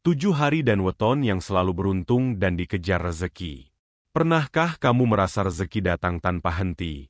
7 hari dan weton yang selalu beruntung dan dikejar rezeki. Pernahkah kamu merasa rezeki datang tanpa henti,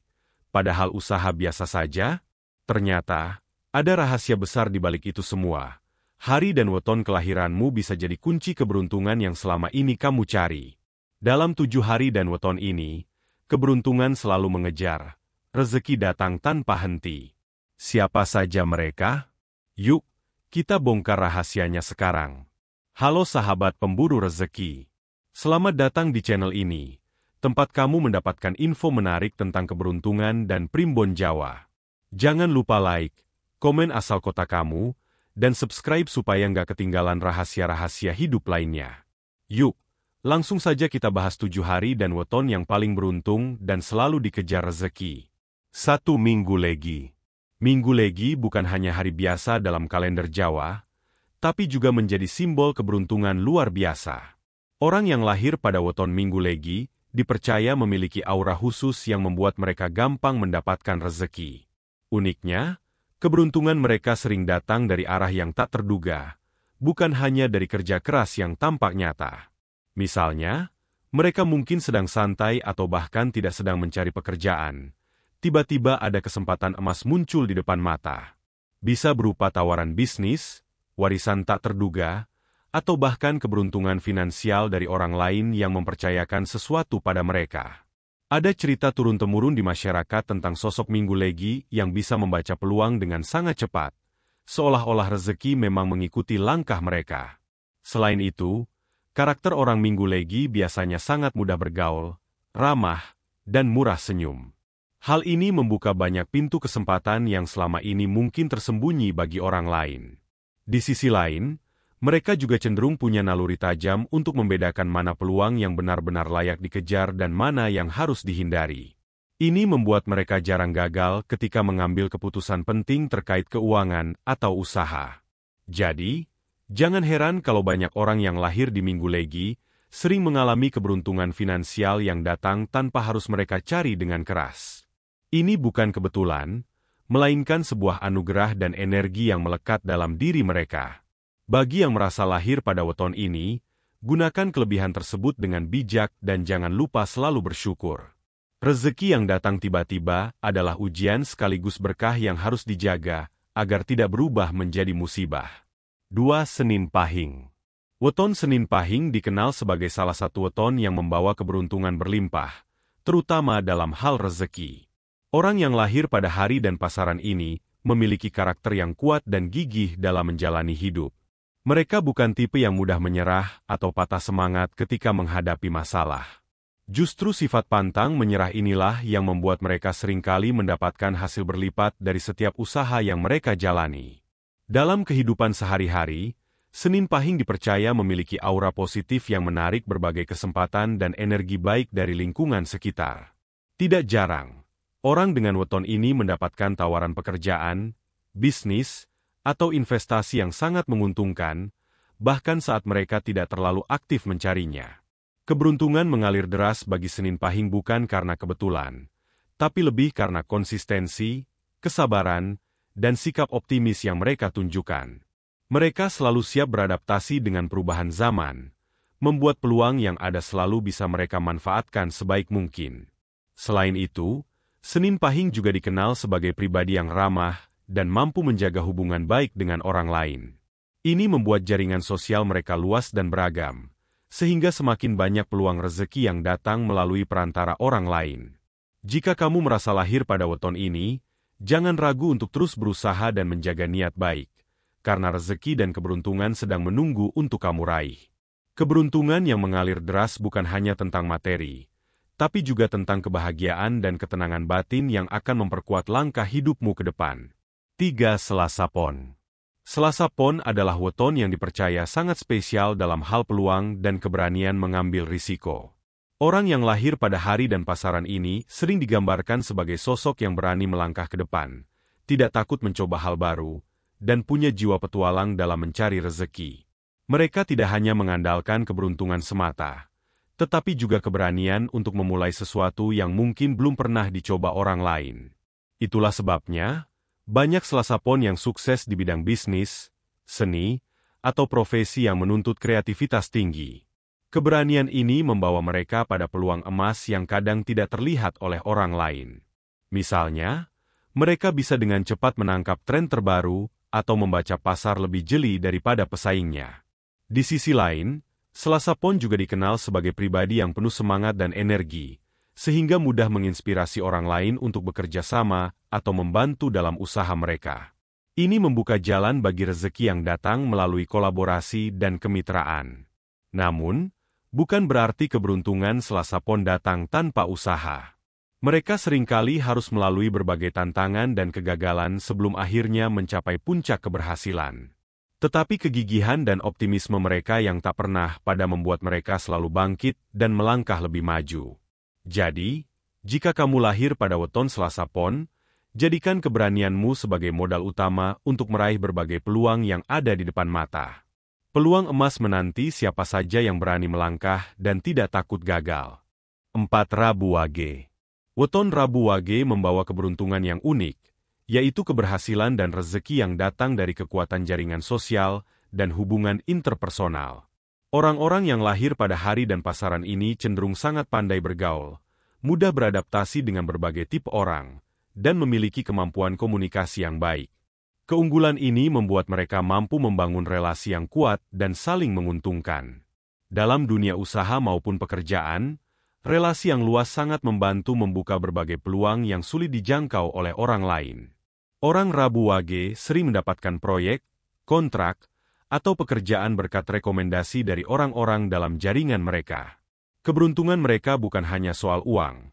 padahal usaha biasa saja? Ternyata, ada rahasia besar di balik itu semua. Hari dan weton kelahiranmu bisa jadi kunci keberuntungan yang selama ini kamu cari. Dalam 7 hari dan weton ini, keberuntungan selalu mengejar. Rezeki datang tanpa henti. Siapa saja mereka? Yuk, kita bongkar rahasianya sekarang. Halo sahabat pemburu rezeki. Selamat datang di channel ini, tempat kamu mendapatkan info menarik tentang keberuntungan dan primbon Jawa. Jangan lupa like, komen asal kota kamu, dan subscribe supaya nggak ketinggalan rahasia-rahasia hidup lainnya. Yuk, langsung saja kita bahas 7 hari dan weton yang paling beruntung dan selalu dikejar rezeki. 1. Minggu Legi. Minggu Legi bukan hanya hari biasa dalam kalender Jawa, tapi juga menjadi simbol keberuntungan luar biasa. Orang yang lahir pada weton Minggu Legi dipercaya memiliki aura khusus yang membuat mereka gampang mendapatkan rezeki. Uniknya, keberuntungan mereka sering datang dari arah yang tak terduga, bukan hanya dari kerja keras yang tampak nyata. Misalnya, mereka mungkin sedang santai atau bahkan tidak sedang mencari pekerjaan. Tiba-tiba ada kesempatan emas muncul di depan mata. Bisa berupa tawaran bisnis, warisan tak terduga, atau bahkan keberuntungan finansial dari orang lain yang mempercayakan sesuatu pada mereka. Ada cerita turun-temurun di masyarakat tentang sosok Minggu Legi yang bisa membaca peluang dengan sangat cepat, seolah-olah rezeki memang mengikuti langkah mereka. Selain itu, karakter orang Minggu Legi biasanya sangat mudah bergaul, ramah, dan murah senyum. Hal ini membuka banyak pintu kesempatan yang selama ini mungkin tersembunyi bagi orang lain. Di sisi lain, mereka juga cenderung punya naluri tajam untuk membedakan mana peluang yang benar-benar layak dikejar dan mana yang harus dihindari. Ini membuat mereka jarang gagal ketika mengambil keputusan penting terkait keuangan atau usaha. Jadi, jangan heran kalau banyak orang yang lahir di Minggu Legi sering mengalami keberuntungan finansial yang datang tanpa harus mereka cari dengan keras. Ini bukan kebetulan, melainkan sebuah anugerah dan energi yang melekat dalam diri mereka. Bagi yang merasa lahir pada weton ini, gunakan kelebihan tersebut dengan bijak dan jangan lupa selalu bersyukur. Rezeki yang datang tiba-tiba adalah ujian sekaligus berkah yang harus dijaga agar tidak berubah menjadi musibah. 2. Senin Pahing. Weton Senin Pahing dikenal sebagai salah satu weton yang membawa keberuntungan berlimpah, terutama dalam hal rezeki. Orang yang lahir pada hari dan pasaran ini memiliki karakter yang kuat dan gigih dalam menjalani hidup. Mereka bukan tipe yang mudah menyerah atau patah semangat ketika menghadapi masalah. Justru sifat pantang menyerah inilah yang membuat mereka seringkali mendapatkan hasil berlipat dari setiap usaha yang mereka jalani. Dalam kehidupan sehari-hari, Senin Pahing dipercaya memiliki aura positif yang menarik berbagai kesempatan dan energi baik dari lingkungan sekitar. Tidak jarang, orang dengan weton ini mendapatkan tawaran pekerjaan, bisnis, atau investasi yang sangat menguntungkan, bahkan saat mereka tidak terlalu aktif mencarinya. Keberuntungan mengalir deras bagi Senin Pahing bukan karena kebetulan, tapi lebih karena konsistensi, kesabaran, dan sikap optimis yang mereka tunjukkan. Mereka selalu siap beradaptasi dengan perubahan zaman, membuat peluang yang ada selalu bisa mereka manfaatkan sebaik mungkin. Selain itu, Senin Pahing juga dikenal sebagai pribadi yang ramah dan mampu menjaga hubungan baik dengan orang lain. Ini membuat jaringan sosial mereka luas dan beragam, sehingga semakin banyak peluang rezeki yang datang melalui perantara orang lain. Jika kamu merasa lahir pada weton ini, jangan ragu untuk terus berusaha dan menjaga niat baik, karena rezeki dan keberuntungan sedang menunggu untuk kamu raih. Keberuntungan yang mengalir deras bukan hanya tentang materi, tapi juga tentang kebahagiaan dan ketenangan batin yang akan memperkuat langkah hidupmu ke depan. 3. Selasa Pon. Selasa Pon adalah weton yang dipercaya sangat spesial dalam hal peluang dan keberanian mengambil risiko. Orang yang lahir pada hari dan pasaran ini sering digambarkan sebagai sosok yang berani melangkah ke depan, tidak takut mencoba hal baru, dan punya jiwa petualang dalam mencari rezeki. Mereka tidak hanya mengandalkan keberuntungan semata, tetapi juga keberanian untuk memulai sesuatu yang mungkin belum pernah dicoba orang lain. Itulah sebabnya, banyak Selasa Pon yang sukses di bidang bisnis, seni, atau profesi yang menuntut kreativitas tinggi. Keberanian ini membawa mereka pada peluang emas yang kadang tidak terlihat oleh orang lain. Misalnya, mereka bisa dengan cepat menangkap tren terbaru atau membaca pasar lebih jeli daripada pesaingnya. Di sisi lain, Selasa Pon juga dikenal sebagai pribadi yang penuh semangat dan energi, sehingga mudah menginspirasi orang lain untuk bekerja sama atau membantu dalam usaha mereka. Ini membuka jalan bagi rezeki yang datang melalui kolaborasi dan kemitraan. Namun, bukan berarti keberuntungan Selasa Pon datang tanpa usaha. Mereka seringkali harus melalui berbagai tantangan dan kegagalan sebelum akhirnya mencapai puncak keberhasilan. Tetapi kegigihan dan optimisme mereka yang tak pernah pada membuat mereka selalu bangkit dan melangkah lebih maju. Jadi, jika kamu lahir pada weton Selasa Pon, jadikan keberanianmu sebagai modal utama untuk meraih berbagai peluang yang ada di depan mata. Peluang emas menanti siapa saja yang berani melangkah dan tidak takut gagal. 4. Rabu Wage. Weton Rabu Wage membawa keberuntungan yang unik, yaitu keberhasilan dan rezeki yang datang dari kekuatan jaringan sosial dan hubungan interpersonal. Orang-orang yang lahir pada hari dan pasaran ini cenderung sangat pandai bergaul, mudah beradaptasi dengan berbagai tipe orang, dan memiliki kemampuan komunikasi yang baik. Keunggulan ini membuat mereka mampu membangun relasi yang kuat dan saling menguntungkan. Dalam dunia usaha maupun pekerjaan, relasi yang luas sangat membantu membuka berbagai peluang yang sulit dijangkau oleh orang lain. Orang Rabu Wage sering mendapatkan proyek, kontrak, atau pekerjaan berkat rekomendasi dari orang-orang dalam jaringan mereka. Keberuntungan mereka bukan hanya soal uang,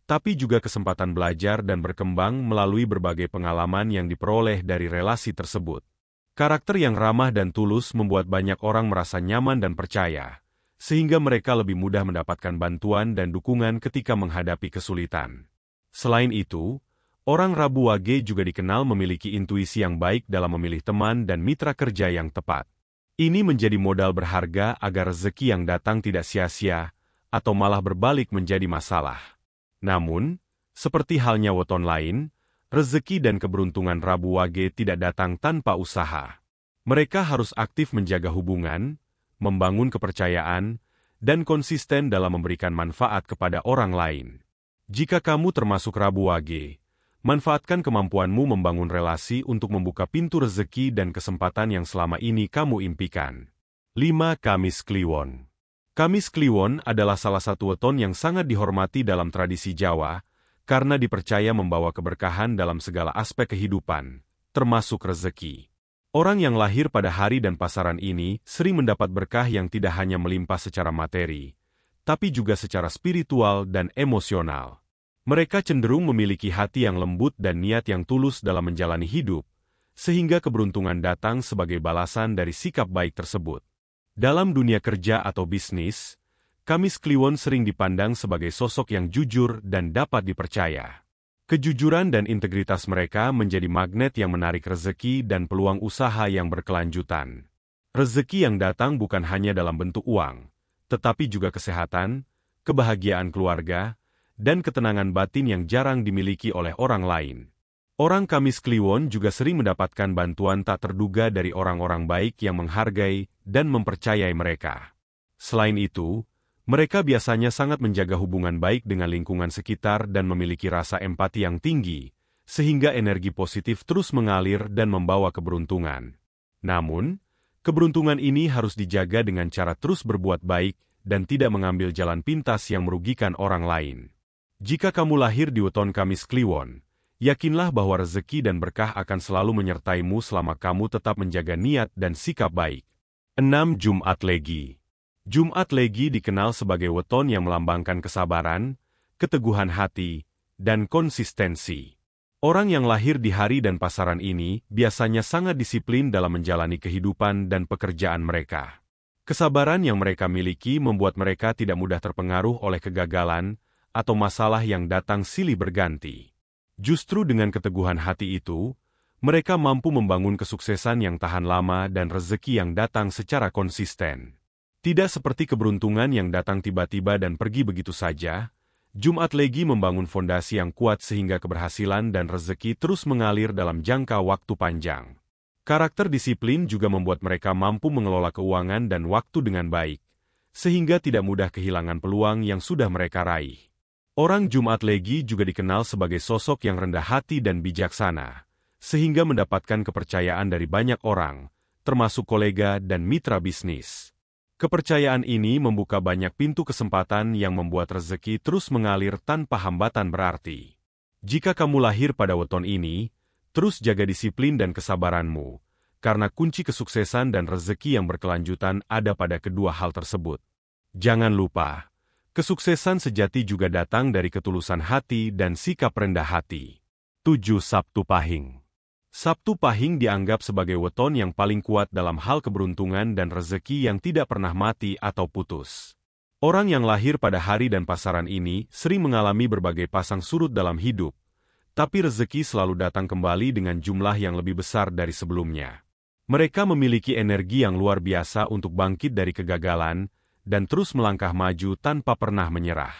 tapi juga kesempatan belajar dan berkembang melalui berbagai pengalaman yang diperoleh dari relasi tersebut. Karakter yang ramah dan tulus membuat banyak orang merasa nyaman dan percaya, sehingga mereka lebih mudah mendapatkan bantuan dan dukungan ketika menghadapi kesulitan. Selain itu, orang Rabu Wage juga dikenal memiliki intuisi yang baik dalam memilih teman dan mitra kerja yang tepat. Ini menjadi modal berharga agar rezeki yang datang tidak sia-sia, atau malah berbalik menjadi masalah. Namun, seperti halnya weton lain, rezeki dan keberuntungan Rabu Wage tidak datang tanpa usaha. Mereka harus aktif menjaga hubungan, membangun kepercayaan, dan konsisten dalam memberikan manfaat kepada orang lain. Jika kamu termasuk Rabu Wage, manfaatkan kemampuanmu membangun relasi untuk membuka pintu rezeki dan kesempatan yang selama ini kamu impikan. 5. Kamis Kliwon. Kamis Kliwon adalah salah satu weton yang sangat dihormati dalam tradisi Jawa, karena dipercaya membawa keberkahan dalam segala aspek kehidupan, termasuk rezeki. Orang yang lahir pada hari dan pasaran ini sering mendapat berkah yang tidak hanya melimpah secara materi, tapi juga secara spiritual dan emosional. Mereka cenderung memiliki hati yang lembut dan niat yang tulus dalam menjalani hidup, sehingga keberuntungan datang sebagai balasan dari sikap baik tersebut. Dalam dunia kerja atau bisnis, Kamis Kliwon sering dipandang sebagai sosok yang jujur dan dapat dipercaya. Kejujuran dan integritas mereka menjadi magnet yang menarik rezeki dan peluang usaha yang berkelanjutan. Rezeki yang datang bukan hanya dalam bentuk uang, tetapi juga kesehatan, kebahagiaan keluarga, dan ketenangan batin yang jarang dimiliki oleh orang lain. Orang Kamis Kliwon juga sering mendapatkan bantuan tak terduga dari orang-orang baik yang menghargai dan mempercayai mereka. Selain itu, mereka biasanya sangat menjaga hubungan baik dengan lingkungan sekitar dan memiliki rasa empati yang tinggi, sehingga energi positif terus mengalir dan membawa keberuntungan. Namun, keberuntungan ini harus dijaga dengan cara terus berbuat baik dan tidak mengambil jalan pintas yang merugikan orang lain. Jika kamu lahir di weton Kamis Kliwon, yakinlah bahwa rezeki dan berkah akan selalu menyertaimu selama kamu tetap menjaga niat dan sikap baik. 6. Jumat Legi. Jumat Legi dikenal sebagai weton yang melambangkan kesabaran, keteguhan hati, dan konsistensi. Orang yang lahir di hari dan pasaran ini biasanya sangat disiplin dalam menjalani kehidupan dan pekerjaan mereka. Kesabaran yang mereka miliki membuat mereka tidak mudah terpengaruh oleh kegagalan atau masalah yang datang silih berganti. Justru dengan keteguhan hati itu, mereka mampu membangun kesuksesan yang tahan lama dan rezeki yang datang secara konsisten. Tidak seperti keberuntungan yang datang tiba-tiba dan pergi begitu saja, Jumat Legi membangun fondasi yang kuat sehingga keberhasilan dan rezeki terus mengalir dalam jangka waktu panjang. Karakter disiplin juga membuat mereka mampu mengelola keuangan dan waktu dengan baik, sehingga tidak mudah kehilangan peluang yang sudah mereka raih. Orang Jumat Legi juga dikenal sebagai sosok yang rendah hati dan bijaksana, sehingga mendapatkan kepercayaan dari banyak orang, termasuk kolega dan mitra bisnis. Kepercayaan ini membuka banyak pintu kesempatan yang membuat rezeki terus mengalir tanpa hambatan berarti. Jika kamu lahir pada weton ini, terus jaga disiplin dan kesabaranmu, karena kunci kesuksesan dan rezeki yang berkelanjutan ada pada kedua hal tersebut. Jangan lupa, kesuksesan sejati juga datang dari ketulusan hati dan sikap rendah hati. 7. Sabtu Pahing. Sabtu Pahing dianggap sebagai weton yang paling kuat dalam hal keberuntungan dan rezeki yang tidak pernah mati atau putus. Orang yang lahir pada hari dan pasaran ini sering mengalami berbagai pasang surut dalam hidup, tapi rezeki selalu datang kembali dengan jumlah yang lebih besar dari sebelumnya. Mereka memiliki energi yang luar biasa untuk bangkit dari kegagalan dan terus melangkah maju tanpa pernah menyerah.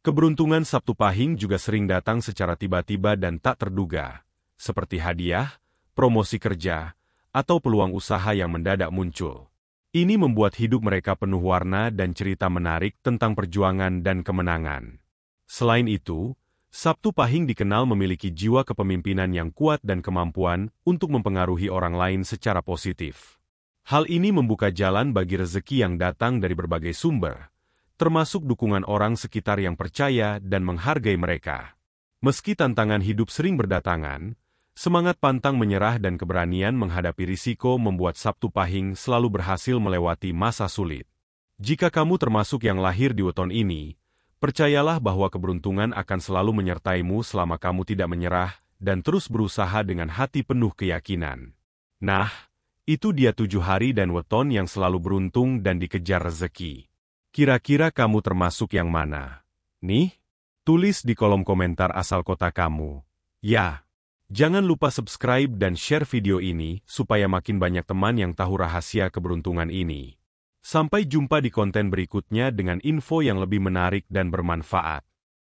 Keberuntungan Sabtu Pahing juga sering datang secara tiba-tiba dan tak terduga, seperti hadiah, promosi kerja, atau peluang usaha yang mendadak muncul. Ini membuat hidup mereka penuh warna dan cerita menarik tentang perjuangan dan kemenangan. Selain itu, Sabtu Pahing dikenal memiliki jiwa kepemimpinan yang kuat dan kemampuan untuk mempengaruhi orang lain secara positif. Hal ini membuka jalan bagi rezeki yang datang dari berbagai sumber, termasuk dukungan orang sekitar yang percaya dan menghargai mereka. Meski tantangan hidup sering berdatangan, semangat pantang menyerah dan keberanian menghadapi risiko membuat Sabtu Pahing selalu berhasil melewati masa sulit. Jika kamu termasuk yang lahir di weton ini, percayalah bahwa keberuntungan akan selalu menyertaimu selama kamu tidak menyerah dan terus berusaha dengan hati penuh keyakinan. Nah, itu dia 7 hari dan weton yang selalu beruntung dan dikejar rezeki. Kira-kira kamu termasuk yang mana? Nih, tulis di kolom komentar asal kota kamu. Ya, jangan lupa subscribe dan share video ini supaya makin banyak teman yang tahu rahasia keberuntungan ini. Sampai jumpa di konten berikutnya dengan info yang lebih menarik dan bermanfaat.